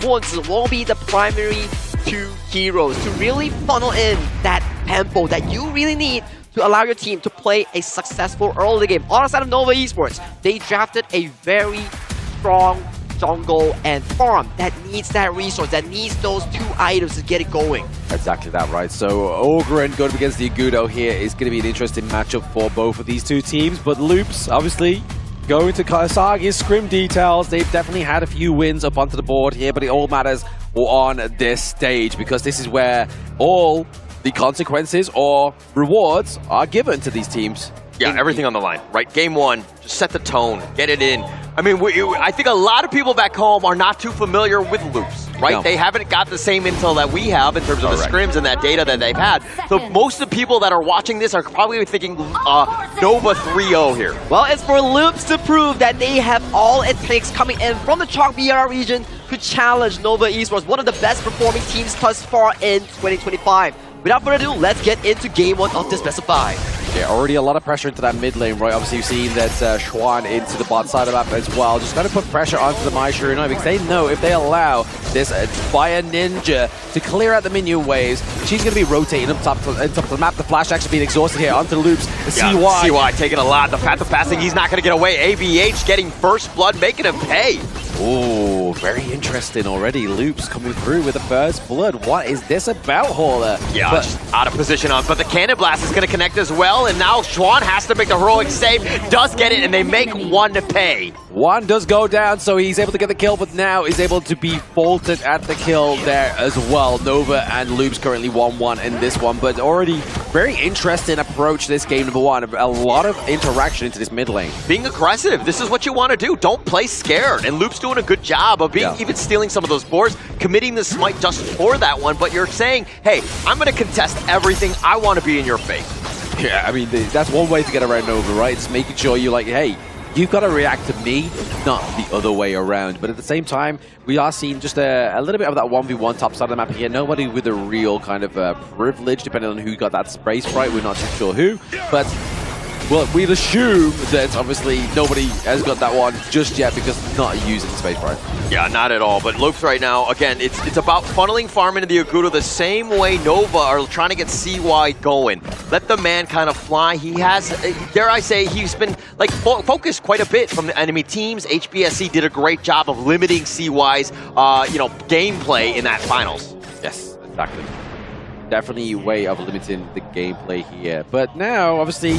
Monzi will be the primary two heroes to really funnel in that tempo that you really need to allow your team to play a successful early game. On the side of Nova Esports, they drafted a very strong jungle and farm that needs that resource, that needs those two items to get it going. Exactly that, right? So Ogren going up against the Agudo here is going to be an interesting matchup for both of these two teams, but Loops, obviously, going to Kasagi's scrim details. They've definitely had a few wins up onto the board here, but it all matters on this stage because this is where all the consequences or rewards are given to these teams. Yeah, everything on the line, right? Game one, just set the tone, get it in. I mean, I think a lot of people back home are not too familiar with Loops, right? No. They haven't got the same intel that we have in terms of the scrims and that data that they've had. So most of the people that are watching this are probably thinking Nova 3-0 here. Well, it's for Loops to prove that they have all it takes coming in from the Chalk BR region to challenge Nova Esports, one of the best performing teams thus far in 2025. Without further ado, let's get into game one of this best of 5. Yeah, already a lot of pressure into that mid lane, right? Obviously, you've seen that Xuan into the bot side of the map as well. Just going to put pressure onto the Mai Shirunai because they know if they allow this Fire Ninja to clear out the minion waves, she's going to be rotating up top of the map. The flash actually being exhausted here onto the Loops. The CY taking a lot. The path of passing, he's not going to get away. ABH getting first blood, making him pay. Oh, very interesting already. Loops coming through with the first blood. What is this about, Hauler? Yeah, just out of position on, but the Cannon Blast is going to connect as well, and now Xuan has to make the heroic save, does get it, and they make one to pay. One does go down, so he's able to get the kill, but now is able to be faulted at the kill there as well. Nova and Loops currently 1-1 in this one, but already very interesting approach this game number one. A lot of interaction into this mid lane. Being aggressive, this is what you want to do. Don't play scared, and Loops doing a good job of being even stealing some of those boards, committing the smite just for that one, but you're saying, hey, I'm going to contest everything. I want to be in your face. Yeah, I mean, that's one way to get around Nova, right? It's making sure you're like, hey, you've got to react to me, not the other way around. But at the same time, we are seeing just a little bit of that 1v1 top side of the map here. Nobody with a real kind of privilege, depending on who got that spray sprite. We're not too sure who. But, well, we'd assume that obviously nobody has got that one just yet because not using space sprite. Yeah, not at all. But Loops right now, again, it's about funneling farm into the Agudo the same way Nova are trying to get CY going. Let the man kind of fly. He has, dare I say, he's been like focused quite a bit from the enemy teams. HBSC did a great job of limiting CY's, gameplay in that finals. Yes, exactly. Definitely a way of limiting the gameplay here. But now, obviously,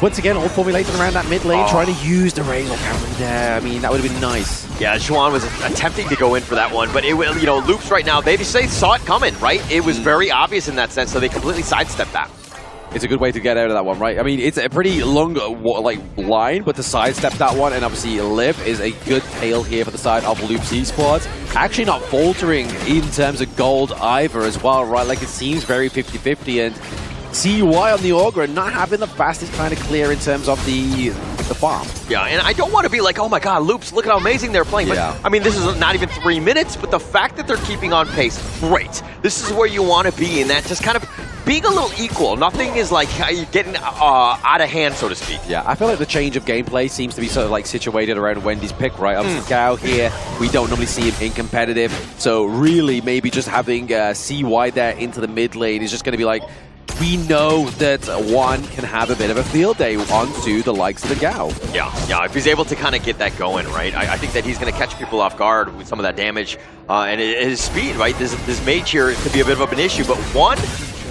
once again, all formulated around that mid lane, trying to use the Razor counter there. I mean, that would have been nice. Yeah, Xuan was attempting to go in for that one, but it, Loops right now, they saw it coming, right? It was very obvious in that sense, so they completely sidestepped that. It's a good way to get out of that one, right? I mean, it's a pretty long line, but to sidestep that one and obviously live is a good tail here for the side of Loops Esports. Actually not faltering in terms of gold either as well, right? Like, it seems very 50-50, and CY on the Augur not having the fastest kind of clear in terms of the farm. Yeah, and I don't want to be like, oh my god, Loops, look at how amazing they're playing. But, I mean, this is not even 3 minutes, but the fact that they're keeping on pace, great. This is where you want to be, and that just kind of being a little equal. Nothing is like getting out of hand, so to speak. Yeah, I feel like the change of gameplay seems to be sort of like situated around Wendy's pick, right? Obviously, Gao here, we don't normally see him in competitive, so really maybe just having CY there into the mid lane is just going to be like, we know that one can have a bit of a field day onto the likes of the Gao. Yeah, if he's able to kind of get that going, right? I think that he's going to catch people off guard with some of that damage and his speed, right? This mage here could be a bit of an issue, but one,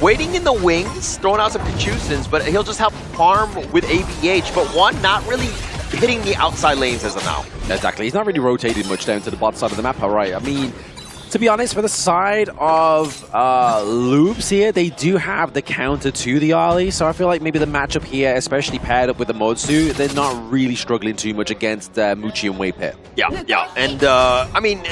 waiting in the wings, throwing out some Kachusins, but he'll just help farm with ABH, but one, not really hitting the outside lanes as of now. Exactly, he's not really rotating much down to the bot side of the map, all right? I mean, to be honest, for the side of Loops here, they do have the counter to the Ali, so I feel like maybe the matchup here, especially paired up with the Modsu, they're not really struggling too much against Muchi and Waypit. Yeah, and I mean,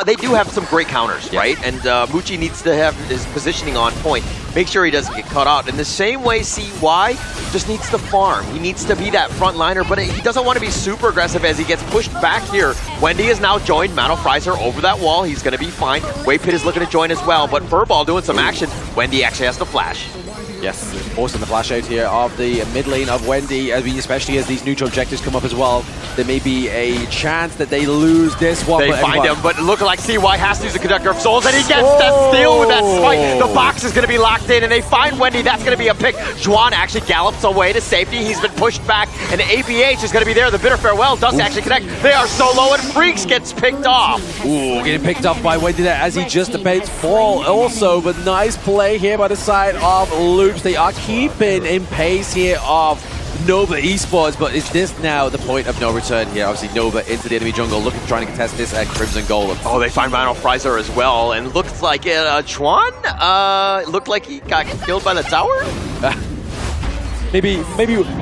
they do have some great counters, right? And Muchi needs to have his positioning on point. Make sure he doesn't get caught out. In the same way, CY just needs to farm. He needs to be that front liner, but he doesn't want to be super aggressive as he gets pushed back here. Wendy has now joined. Mano fries her over that wall. He's going to be fine. Waypit is looking to join as well, but Furball doing some action. Wendy actually has to flash. Yes, forcing the flash out here of the mid lane of Wendy, especially as these neutral objectives come up as well. There may be a chance that they lose this one. They find him, but look like CY has to use the Conductor of Souls, and he gets that steal with that smite. The box is going to be locked in, and they find Wendy. That's going to be a pick. Juan actually gallops away to safety. He's been pushed back, and ABH is going to be there. The bitter farewell does actually connect. They are so low, and Freaks gets picked off. Ooh, getting picked up by Wendy there as he just debates fall also, but nice play here by the side of Loops. They are keeping in pace here of Nova Esports, but is this now the point of no return here? Obviously, Nova into the enemy jungle, trying to contest this Crimson Golem. Oh, they find Mano Frizer as well, and looks like Chuan looked like he got killed by the tower. Maybe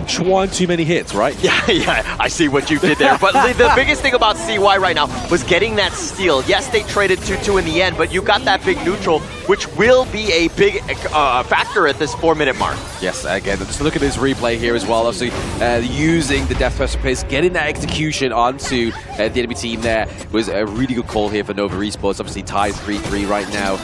Chuan too many hits, right? Yeah, I see what you did there. But the biggest thing about CY right now was getting that steal. Yes, they traded 2-2 in the end, but you got that big neutral, which will be a big factor at this 4-minute mark. Yes, again, just look at this replay here as well. Obviously, using the Death Precipice, getting that execution onto the enemy team there was a really good call here for Nova Esports. Obviously, tied 3-3 right now.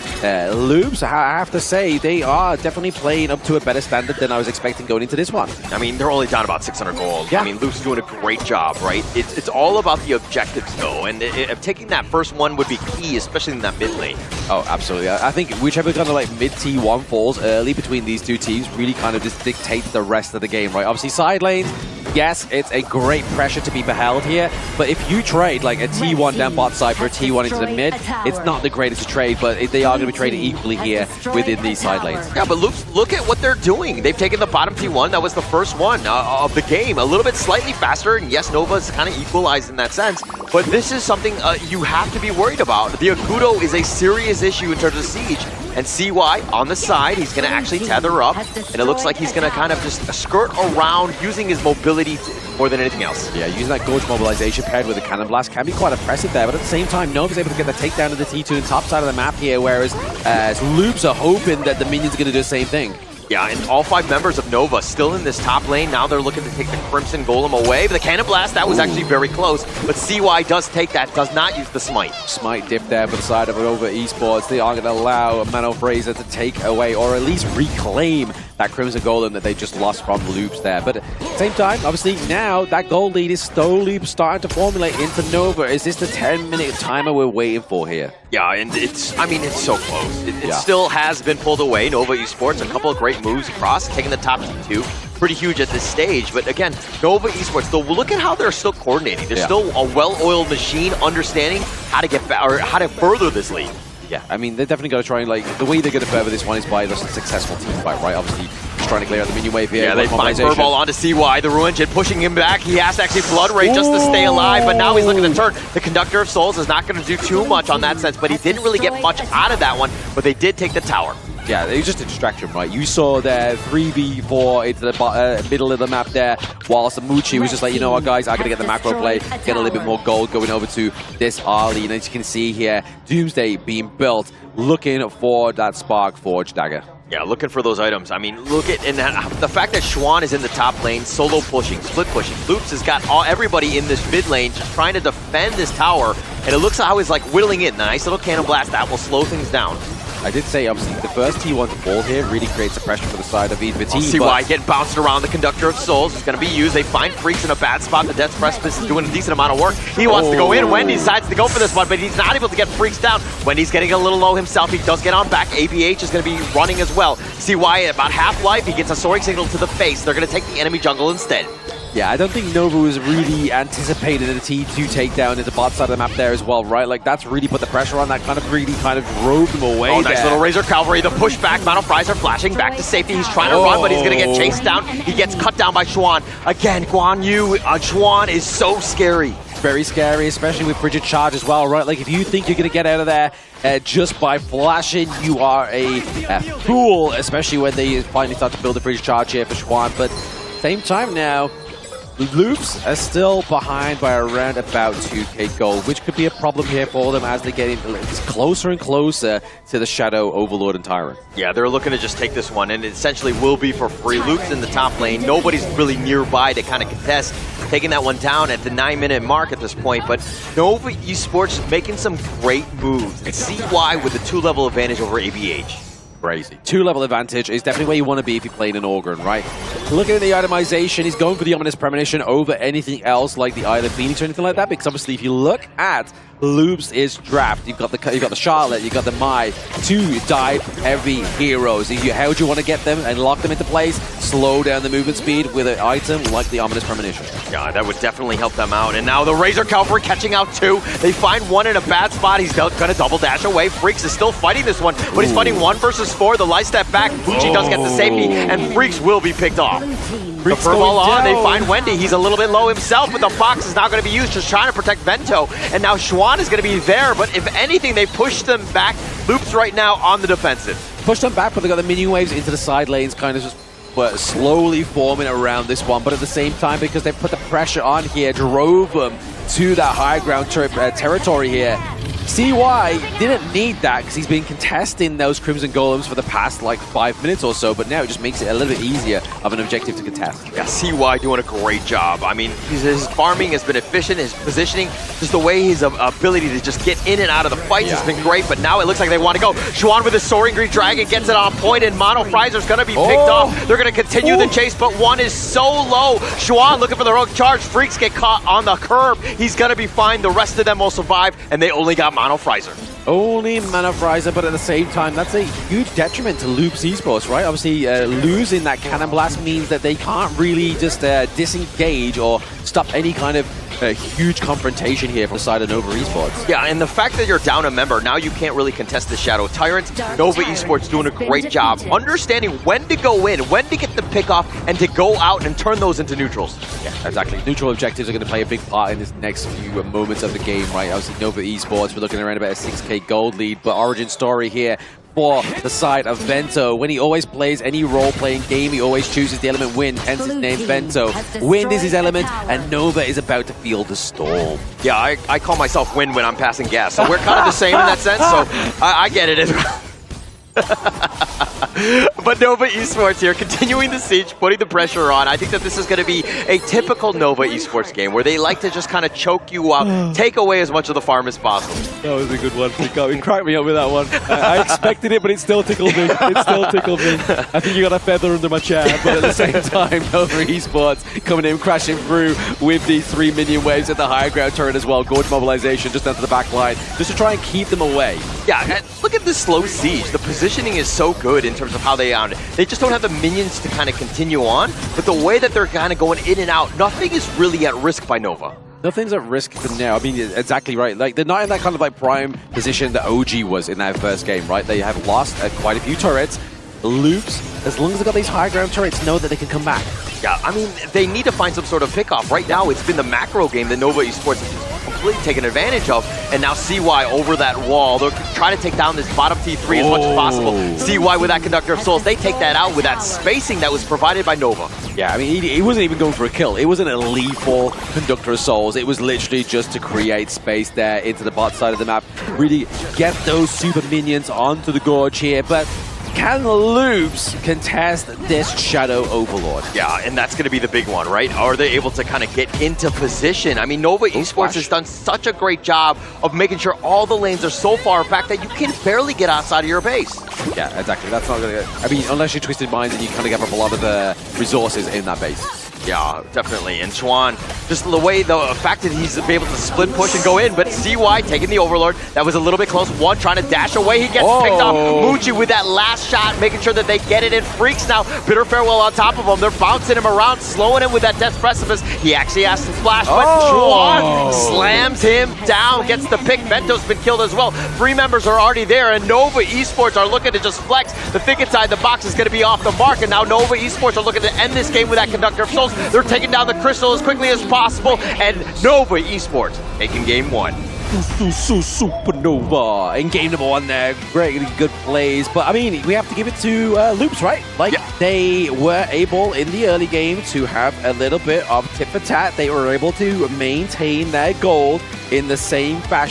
Loops, I have to say, they are definitely playing up to a better standard than I was expecting going into this one. I mean, they're only down about 600 gold. Yeah. I mean, Luke's doing a great job, right? It's all about the objectives, though, and taking that first one would be key, especially in that mid lane. Oh, absolutely. I think whichever kind of like mid T1 falls early between these two teams really kind of just dictates the rest of the game, right? Obviously, side lanes, yes, it's a great pressure to be beheld here, but if you trade like a T1 down bot side for a T1 into the mid, it's not the greatest to trade, but they are going to be traded equally here within these side lanes. Yeah, but look at what they're doing. They've taken the bottom T1. That was the first one of the game. A little bit slightly faster, and yes, Nova's kind of equalized in that sense, but this is something you have to be worried about. The Agudo is a serious issue in terms of siege, and CY on the side, he's going to actually tether up, and it looks like he's going to kind of just skirt around using his mobility more than anything else. Yeah, using that Gorge mobilization paired with a Cannon Blast can be quite impressive there, but at the same time, Nova's able to get the takedown of the T2 on top side of the map here, whereas Loops are hoping that the minions are going to do the same thing. Yeah, and all 5 members of Nova still in this top lane. Now they're looking to take the Crimson Golem away. But the Cannon Blast, that was actually very close. But CY does take that, does not use the Smite. Smite dip there for the side of Nova Esports. They are going to allow Mano Fraser to take away, or at least reclaim, that Crimson Golem that they just lost from Loops there. But at the same time, obviously now that gold lead is slowly starting to formulate into Nova. Is this the 10-minute timer we're waiting for here? Yeah, and it's so close. It still has been pulled away. Nova Esports, a couple of great moves across, taking the top 2. Pretty huge at this stage, but again, Nova Esports, though, look at how they're still coordinating. They're still a well-oiled machine, understanding how to get back, or how to further this lead. Yeah, I mean, they're definitely going to try and, like, the way they're going to further this one is by the successful team fight, right? Obviously, just trying to clear out the minion wave here. Yeah, they find Furball onto CY, the Ruin Jin pushing him back. He has to actually Blood Rage just to stay alive, but now he's looking to turn. The Conductor of Souls is not going to do too much on that sense, but he didn't really get much out of that one, but they did take the tower. Yeah, it was just a distraction, right? You saw their 3v4 into the middle of the map there, whilst Muchi was just like, you know what, guys, I'm going to get the macro play, get a little bit more gold going over to this Arlie. And as you can see here, Doomsday being built, looking for that Spark Forge dagger. Yeah, looking for those items. I mean, look at the fact that Chuan is in the top lane, solo pushing, split pushing. Loops has got everybody in this mid lane just trying to defend this tower, and it looks like how he's like whittling it. Nice little Cannon Blast that will slow things down. I did say, obviously, the first T1 to fall here really creates a pressure for the side of either team. CY getting bounced around. The Conductor of Souls is going to be used. They find Freaks in a bad spot. The Death Precipice is doing a decent amount of work. He wants to go in. Wendy decides to go for this one, but he's not able to get Freaks down. Wendy's getting a little low himself. He does get on back. ABH is going to be running as well. CY at about half life. He gets a soaring signal to the face. They're going to take the enemy jungle instead. Yeah, I don't think Nova was really anticipated a T2 takedown into the bot side of the map there as well, right? Like, that's really put the pressure on. That kind of really drove them away. Oh, nice little Razor Cavalry. The pushback. Mano Frizer flashing back to safety. He's trying to run, but he's going to get chased down. He gets cut down by Chuan. Again, Guan Yu, Chuan is so scary. Very scary, especially with Frigid Charge as well, right? Like, if you think you're going to get out of there just by flashing, you are a fool, especially when they finally start to build a Frigid Charge here for Chuan. But same time now, Loops are still behind by around about 2k gold, which could be a problem here for them as they get closer and closer to the Shadow Overlord and Tyrant. Yeah, they're looking to just take this one, and it essentially will be for free. Loops in the top lane. Nobody's really nearby to kind of contest. Taking that one down at the 9-minute mark at this point, but Nova Esports making some great moves. And CY with the 2-level advantage over ABH. Crazy. 2-level advantage is definitely where you want to be if you're playing an Organ, right? Looking at the itemization, he's going for the Ominous Premonition over anything else like the Isle of Phoenix or anything like that, because obviously if you look at Loops' draft, you've got the Charlotte, you've got the Mai, 2 dive heavy heroes. How do you want to get them and lock them into place? Slow down the movement speed with an item like the Ominous Premonition. Yeah, that would definitely help them out. And now the Razor Cavalry catching out 2. They find 1 in a bad spot. He's going to double dash away. Freaks is still fighting this one, but he's fighting 1 versus 4. The light step back. Fuji does get the safety, and Freaks will be picked off. The furball on, they find Wendy. He's a little bit low himself, but the Fox is not going to be used, just trying to protect Vento. And now Schwan is going to be there, but if anything, they push them back. Loops right now on the defensive. Push them back, but they got the minion waves into the side lanes, kind of just slowly forming around this one. But at the same time, because they put the pressure on here, drove them to that high ground territory here. CY didn't need that because he's been contesting those Crimson Golems for the past like 5 minutes or so, but now it just makes it a little bit easier of an objective to contest. Yeah, CY doing a great job. I mean, his farming has been efficient, his positioning, just the way his ability to just get in and out of the fights has been great, but now it looks like they want to go. Schwan with the Soaring Green Dragon gets it on point, and Mono Frizer's going to be picked off. They're going to continue the chase, but 1 is so low. Schwan looking for the rogue charge. Freaks get caught on the curb. He's going to be fine. The rest of them will survive, and they only got Mono Frizer. Only Mono Frizer, but at the same time, that's a huge detriment to Loops Esports, right? Obviously, losing that Cannon Blast means that they can't really just disengage or stop any kind of huge confrontation here from the side of Nova Esports. Yeah, and the fact that you're down a member, now you can't really contest the Shadow Tyrant. Nova Esports doing a great job understanding when to go in, when to get the pick off, and to go out and turn those into neutrals. Yeah, exactly. Neutral objectives are going to play a big part in this next few moments of the game, right? Obviously, Nova Esports, we're looking around about a 6k gold lead, but origin story here for the side of Vento. When he always plays any role-playing game, he always chooses the element wind, hence his name Vento. Wind is his element, and Nova is about to feel the storm. Yeah, I call myself wind when I'm passing gas, so we're kind of the same in that sense, so I get it as well. But Nova Esports here, continuing the siege, putting the pressure on. I think that this is going to be a typical Nova Esports game where they like to just kind of choke you out, take away as much of the farm as possible. That was a good one. It cracked me up with that one. I expected it, but it still tickled me. It still tickled me. I think you got a feather under my chair. But at the same time, Nova Esports coming in, crashing through with the 3 minion waves at the higher ground turret as well. Gorge mobilization just onto the back line, just to try and keep them away. Yeah, and look at this slow siege. The positioning is so good in terms of how they own it. They just don't have the minions to kind of continue on, but the way that they're kind of going in and out, nothing is really at risk by Nova. Nothing's at risk for now. I mean, exactly right. Like, they're not in that kind of like prime position that OG was in that first game, right? They have lost quite a few turrets. Loops, as long as they've got these high ground turrets, know that they can come back. Yeah, I mean, they need to find some sort of pickoff. Right now, it's been the macro game that Nova Esports has completely taken advantage of, and now CY over that wall. They're trying to take down this bottom T3 as much as possible. CY with that Conductor of Souls, they take that out with that spacing that was provided by Nova. Yeah, I mean, he wasn't even going for a kill. It wasn't a lethal Conductor of Souls. It was literally just to create space there into the bot side of the map. Really get those super minions onto the Gorge here, but can Loops contest this Shadow Overlord? Yeah, and that's going to be the big one, right? Are they able to kind of get into position? I mean, Nova Esports has done such a great job of making sure all the lanes are so far back that you can barely get outside of your base. Yeah, exactly. That's not going to... I mean, unless you're Twisted Minds and you kind of give up a lot of the resources in that base. Yeah, definitely. And Schwan, just the fact that he's able to split push and go in, but CY taking the Overlord, that was a little bit close. 1 trying to dash away, he gets picked off. Muji with that last shot, making sure that they get it in. Freaks now, Bitter Farewell on top of him. They're bouncing him around, slowing him with that Death Precipice. He actually has to splash, but Schwan slams him down, gets the pick. Vento's been killed as well. 3 members are already there, and Nova Esports are looking to just flex. The thing inside the box is going to be off the mark, and now Nova Esports are looking to end this game with that Conductor of Souls. They're taking down the Crystal as quickly as possible, and Nova Esports taking game 1. Supernova in game number 1 there. Great, good plays. But I mean, we have to give it to Loops, right? Like, they were able in the early game to have a little bit of tit for tat. They were able to maintain their gold in the same fashion.